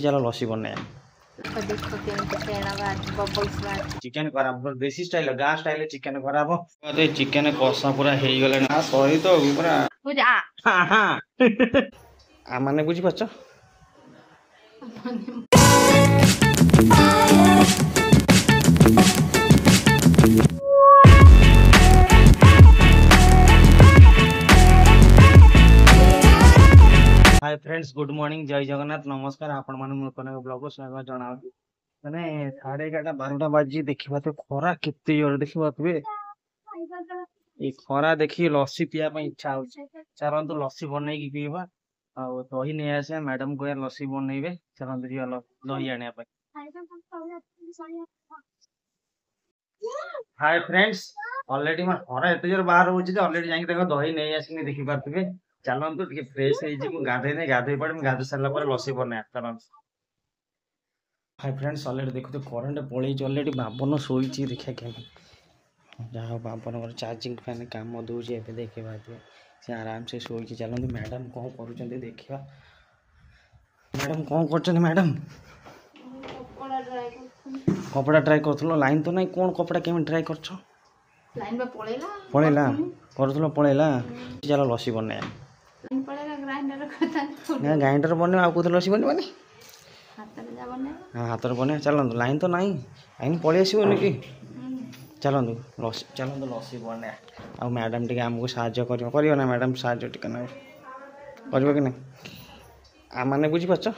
चलो लस्सी बने चिकेन करा देसी स्टाइल गाँ स्टाइल चिकेन करा चिकेन कषा पूरा हो गले ना सही तो पूरा माने बुझी पाच हाय फ्रेंड्स गुड मॉर्निंग जय जगन्नाथ नमस्कार आपण माने नूतन ब्लॉग स्वागत जनाओ माने 11:30 12टा बाजी देखिबा तो खरा केते जोर देखिबा तुबे ए खरा देखि लस्सी पिया पई इच्छा हो चलंतु लस्सी बनै की पीबा आ दही नै आसे मैडम को यार लस्सी बनैबे चलंतु जिया दही आने पई हाय फ्रेंड्स ऑलरेडी मैं खरा एते जोर बाहर होची जे ऑलरेडी जाई देखो दही नै आसिनी देखि पारतबे चलंतु टिके फ्रेश हे जी गाधे नै गाधे पड़े मैं गाधे सरला पर लस्सी बनै चलंतु हाय फ्रेंड्स ऑलरेडी देखो तो करंट पळै ऑलरेडी बाबन सोईची देखा के जहाँ बाबन चार्जिंग फैन काम दूसरी ए देखा से आराम से शोई चलते मैडम कौन कर देखा मैडम कौन कर मैडम कपड़ा ट्राई कर लाइन तो नहीं कौन कपड़ा केमी ट्राई कर पलैला कर पलैला चलो लस्सी बने ग्राइंडर बने आ कौन लस्सी बन हाँ हाथ बने चलते लाइन तो नहीं लाइन पलि आसबन कि चलतु लस्सी बने आ मैडम टी आमको साहय कर ना मैडम साहय टी ना कर कि नहीं मैंने बुझीपार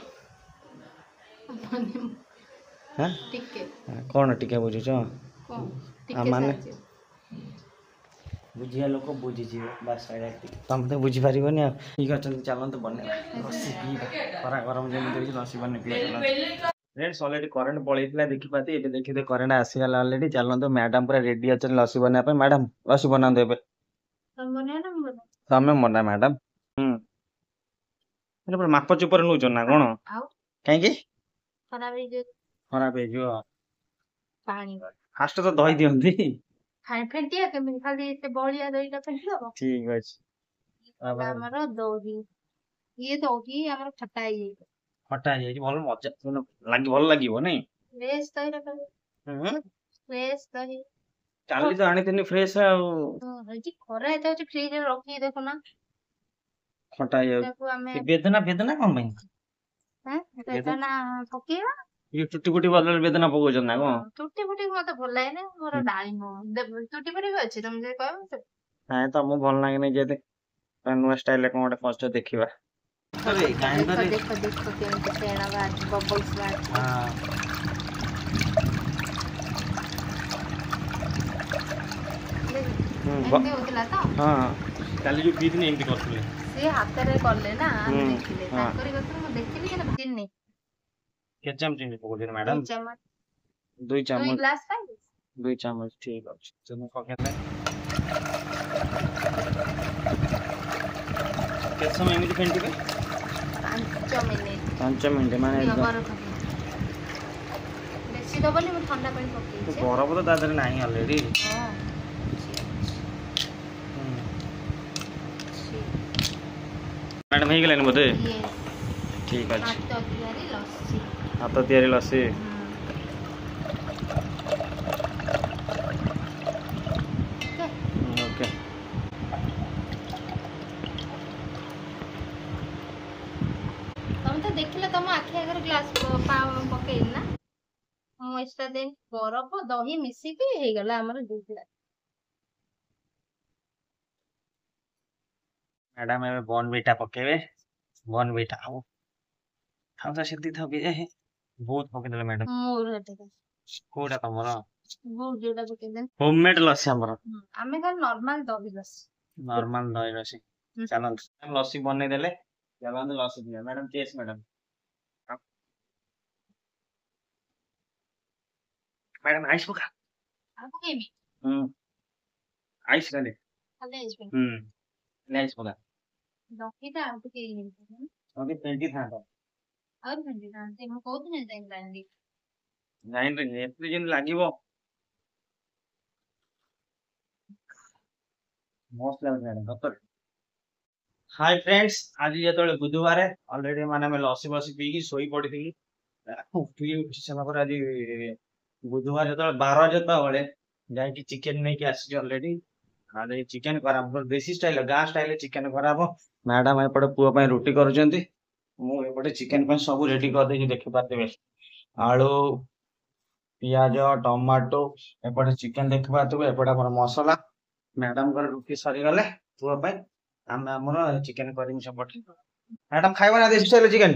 हाँ कौन टिके बुझुच माने बुझिया लोक बुझी बस तुम तो बुझीपार ठीक अच्छे चलते बने लस्सी पीवा खरा गरम जमी लस्सी बने पीवा फ्रेंड्स ऑलरेडी करंट पलैला देखिपाती ये देखिए करंट आसीगला ऑलरेडी चलते मैडम पूरा रेडी अच्छे लस्सी बना मैडम लस्सी बना देबे तमें बना मैडम पूरा माप चुपर नौ ना कौन कहीं खराब फास्ट तो दही दिखती ठीक अच्छे खटा भल मजा भल लगे नहीं काली तो आनी फ्रेश खरा फ्रिज रखी देखना खटा बेदना बेदना कौन बेदना पकेवा ये टुटी फुटी बदल बेदना पकोज ना कौन टुटी फुटी मते भल लागे ना मोर डाली टुटी फुटी भी अछि तुम जे कहबो हां तुम भल लागे नै जेते नुआ स्टाइल कोन गोटे फर्स्ट देखिबा अरे ग्राइंडर देखो देखो केमते सेणा बाज बबल्स बाज हां एंते होतला तो हां काली जो पीत नै एंती करथले से हाथ रे करले ना देखिले ताकरी गत्र म देखिली के ना चिन्नी के चमच पकोदिन मैडम दो चम्मच दो ग्लास खाइ दो चम्मच ठीक अछि चलो पकेले के समय एमिति फेंटिबे 5 मिनट माने बेसी दबनी म ठंडा पानी पके छे बरफ तो दादर नाही ऑलरेडी हां मैडम हे गेलन बोते ठीक अछि हाथ तैयारी लस्सी ओके तुम तो देखिला तुम आखि आगर ग्लास पकेइल ना हम एक्स्ट्रा दिन बरफ दही मिसी के हे गला हमर जूस मैडम ए बॉर्नविटा पकेबे बॉर्नविटा आओ खाऊ तो सिद्धि थबे बहुत पकेदले मैडम मोर हटे कोडा तमर बहुत जोडा पकेदन होममेड लस्सी हमर आमे का नॉर्मल दही लस्सी चलन लस्सी बने देले चलन लस्सी दिया मैडम चेस मैडम मैडम आइस पका आप केमी आइस खाले आइस पका दहीटा आप केमी ओके 20 था और घंटे जानते हम को दिन टाइम लाइन रे एप्ली जिन लागिवो most level madam doctor hi friends आज ये तो बुधवार ऑलरेडी माने मैं लस्सी बसी पी की सोई पड़ी थी आज बुधवार जो 12 जो जाकि चिकेन नहीं कि आसी ऑलरेडी आज चिकेन करा देसी स्टाइल गाँ स्टाइल चिकेन करा मैडम एपटे पुओ पे रुटी करुछंती मु एपटे चिकेन पे सब रेडी कर दे देखि पाते आलू पियाज टमाटो एपटे चिकेन देखि पाते एपटे हमर मसाला मैडम कर रुटी सरी गले पुओ पे हम हमर चिकेन करिम सबट मैडम खाइबा ना देसी स्टाइल चिकेन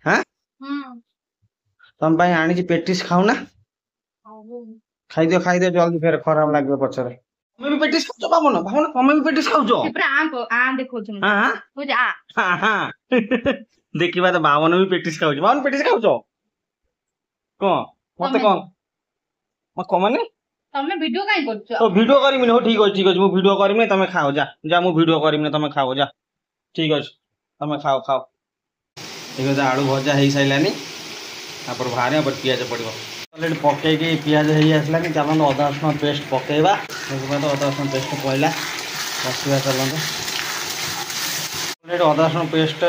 हां तुम भाई आनी पेटिस खाऊ ना खाई दियो जल्दी फिर खराब लगे पछरे तुम्हें भी पेटिस खाऊ बाबन बाबन तुम्हें भी पेटिस खाऊ पूरा आ देखो तुम हां बुझ आ हां देखिबा तो बाबन भी पेटिस खाऊ बाबन पेटिस खाऊ को मते कोन म को माने तमे वीडियो काई करछो तो वीडियो करिमिन हो ठीक अछि मु वीडियो करिमिन तमे खाओ जा जा मु वीडियो करिमिन तमे खाओ जा ठीक अछि तमे खाओ खाओ ठीक है आलू भजा हो सारानी आप बाहर पर पिज पड़ो ऑलरेडी पकईकि पिज हो आसलानी चलते अदा रसुण पेस्ट पकेबा देखा तो अदा रसुण पेस्ट पड़ा कषा चलते ऑलरेडी अदा रसुण पेस्ट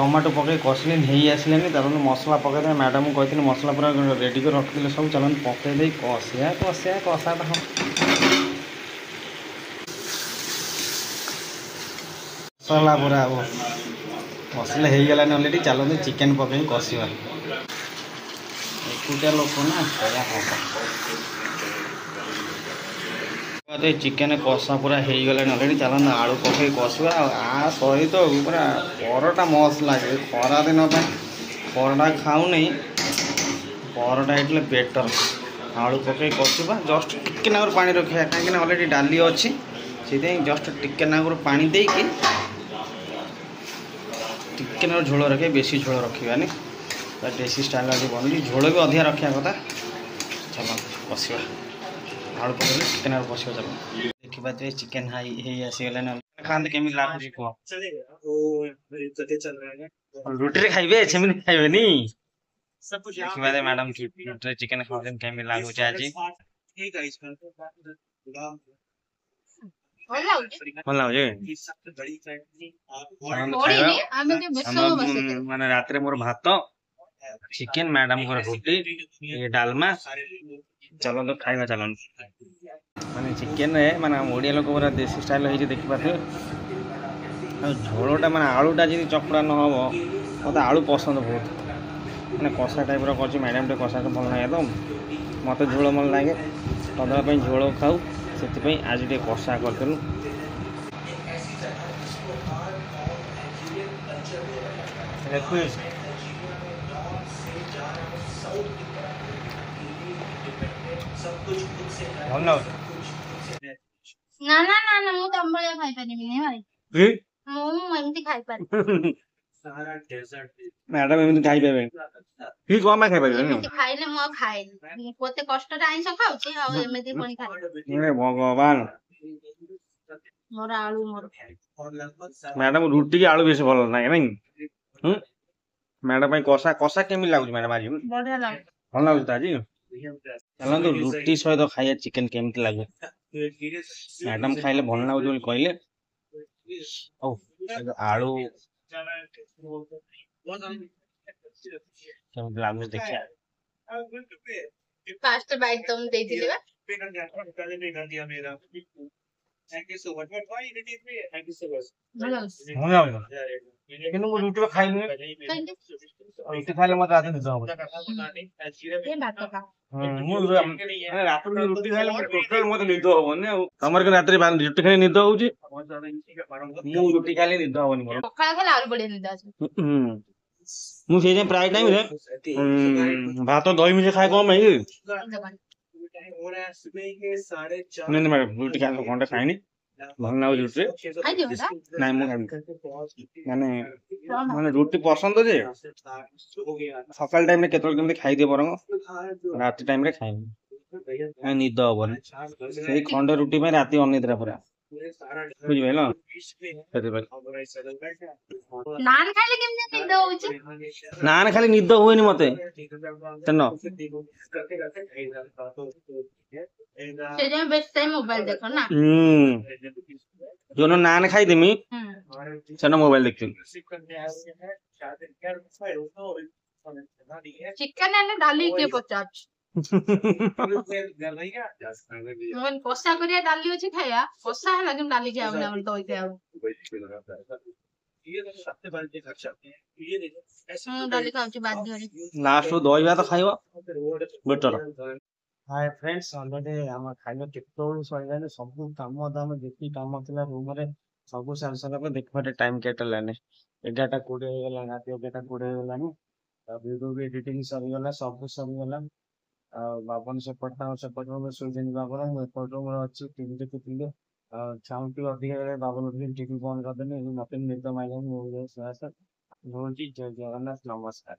टमाटो पकई कषिले नहीं आसलानी चलते मसला पकईदे मैडम को कहती मसला पूरा रेडी कर रखी सब चलते पकईदे कषा कषा कषा तो मसला पूरा मसला हो गलानी ऑलरेडी चलते चिकेन पकई कषा एकुटिया लोक ना चिकेन कषा पूरा हो गलानी ऑलरेडी चलते आलू पकई कषा आ सहित पूरा परटा मस्त लगे खरा दिन परटा खाऊ नहीं परटा ये बेटर आलू पकई कषा जस्ट टिके नागर पानी रखा कहीं ऑलरेडी डाली अच्छी से जस्ट टिके नागर पानी देकी टिके नागर झोल रखे बेसी झोल रखानी देसी स्टाइल आज बन झोल भी अधिका रखा कथा चलो कषा आलू पकड़ चिकेन आलू कषा चलो देखी पाते चिकेन हाई आसीगला खाते केमी लगुच रुटी खाइबे सेमि खाइबे नी देखी मैडम रुटी चिकेन खाते केमी लगुच आज माने रात मोर भात चिकेन मैडम को रोटी ये डालमा चलो तो खाइबा चलो माने चिकेन माने ओडिया लोक पूरा देसी स्टाइल हो देखी पाते झोलटा माने आलूटा जी चकड़ा न हम मत आलू पसंद बहुत मैंने कषा टाइप कर मैडम टे कषा भल लगे तो मत झोल मन लगे सदापी झोल खाऊ से आज टे कषा करूँ ना ना ना ना मु तम बळे खाइ परिबि नै भाई मु एमती खाइ पारि मैडम एमती खाइ पाबे ठीक कम खाइ पाबे एमती खाइले मु खाइ कोते कष्ट रे आइस खाउछि आ एमती कोनी खाइ हे भगवान मोर आलू मोर मैडम रुटी के आलू बेसी भल नाही नै मैडम भाई कषा कषा केमी लागुछ मैडम आज बढ़िया लाग भल लागुछ त आज चलन तो रुटी सहित खाइए चिकेन केमती लगे मैडम खाइले भल लागुछ बोली कहले ओ आलू केमती लागुछ देखिया फास्ट बाइट तुम दे दिले बा Thank you so much. But why it is me? Thank you so much. भल लागुछ किनु मु रुटी खाइने रुटी खाइले मत आते निद हो ये बात का मु रात में रुटी खाइले मत टोटल मत निद होबने हमर के रात रे रुटी खाइले निद होउची मु रुटी खाइले निद होबनी मोर पखाला खाला आलू बड़े निद आछ मु से प्राय टाइम रे भात दही मिसे खाए कम है नहीं मैडम रुटी खाए घंटा खाइनी भल ना रुटी नहीं मु माने माने रुटी पसंद जे सकाल टाइम रे केतल केमते खाइ दे बरंग रात टाइम रे खाइनी निद होबन सेही खंड रुटी में राती अनिद्रा पूरा बुझि भेल नान खाइले केमते निद होउछि नान खाली निद होइनी मते तनो से जे बेस टाइम मोबाइल देखो ना जोनो नान खाई देमी ସେନା ମୋବାଇଲ ଦେଖୁଛନ୍ତି। ଚିକେନ ହେଲେ ଡାଲି କିଏ ପଚାରୁଛି? କଷା କରିବା ଡାଲି ଅଛି ଖାଇବା, କଷା ହେଲା କିନ୍ତୁ ଡାଲି ଖିଆବନି, ଆମର ଦହି ଖାଇବାକୁ। ଡାଲି ଖାଉଛି ବାଧ୍ୟରେ। ଲାଷ୍ଟ ଦହି ଭାତ ଖାଇବ ବେଟର। हाय फ्रेंड्स ऑलरेडी हम खाइलो केतोळु सइलाने सब काम दाम जेती काम थिला रूम रे सब साल साल पर देखबाटे टाइम केटलाने 11:20 हो गला रात 11:20 हो गलानी वीडियो भी एडिटिंग सरी गला सब सरी गला बाबन से पटना से पटना में सुजन बाबन में फोटो में अच्छी टीवी देखुथिले साउंड भी अधिक बाबन टीवी बंद कर देने मते निद माइलन हो गया सर जय जगन्नाथ नमस्कार।